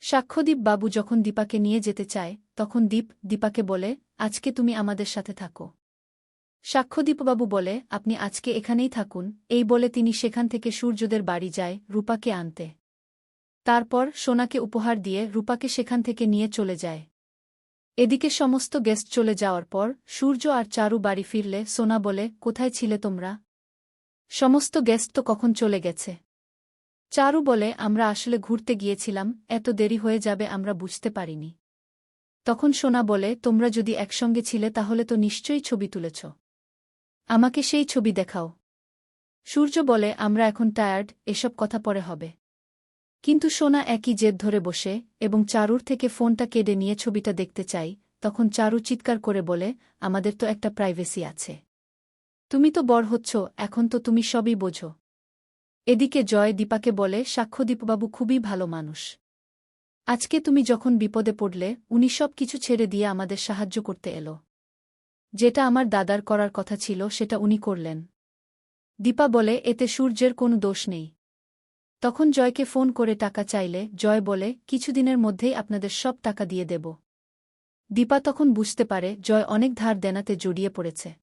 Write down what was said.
সাক্ষ্যদীপ বাবু যখন দীপাকে নিয়ে যেতে চায় তখন দীপাকে বলে, আজকে তুমি আমাদের সাথে থাকো। সাক্ষ্যদীপবাবু বলে, আপনি আজকে এখানেই থাকুন। এই বলে তিনি সেখান থেকে সূর্যদের বাড়ি যায় রূপাকে আনতে। তারপর সোনাকে উপহার দিয়ে রূপাকে সেখান থেকে নিয়ে চলে যায়। এদিকে সমস্ত গেস্ট চলে যাওয়ার পর সূর্য আর চারু বাড়ি ফিরলে সোনা বলে, কোথায় ছিলে তোমরা? সমস্ত গেস্ট তো কখন চলে গেছে। চারু বলে, আমরা আসলে ঘুরতে গিয়েছিলাম, এত দেরি হয়ে যাবে আমরা বুঝতে পারিনি। তখন সোনা বলে, তোমরা যদি একসঙ্গে ছিলে তাহলে তো নিশ্চয়ই ছবি তুলেছ। আমাকে সেই ছবি দেখাও। সূর্য বলে, আমরা এখন টায়ার্ড, এসব কথা পরে হবে। কিন্তু সোনা একই জেদ ধরে বসে এবং চারুর থেকে ফোনটা কেড়ে নিয়ে ছবিটা দেখতে চাই। তখন চারু চিৎকার করে বলে, আমাদের তো একটা প্রাইভেসি আছে। তুমি তো বড় হচ্ছ, এখন তো তুমি সবই বোঝো। এদিকে জয় দীপাকে বলে, সাক্ষ্যদীপবাবু খুবই ভালো মানুষ। আজকে তুমি যখন বিপদে পড়লে উনি সব কিছু ছেড়ে দিয়ে আমাদের সাহায্য করতে এলো। যেটা আমার দাদার করার কথা ছিল সেটা উনি করলেন। দীপা বলে, এতে সূর্যের কোনো দোষ নেই। তখন জয়কে ফোন করে টাকা চাইলে জয় বলে, কিছুদিনের মধ্যেই আপনাদের সব টাকা দিয়ে দেব। দীপা তখন বুঝতে পারে জয় অনেক ধার দেনাতে জড়িয়ে পড়েছে।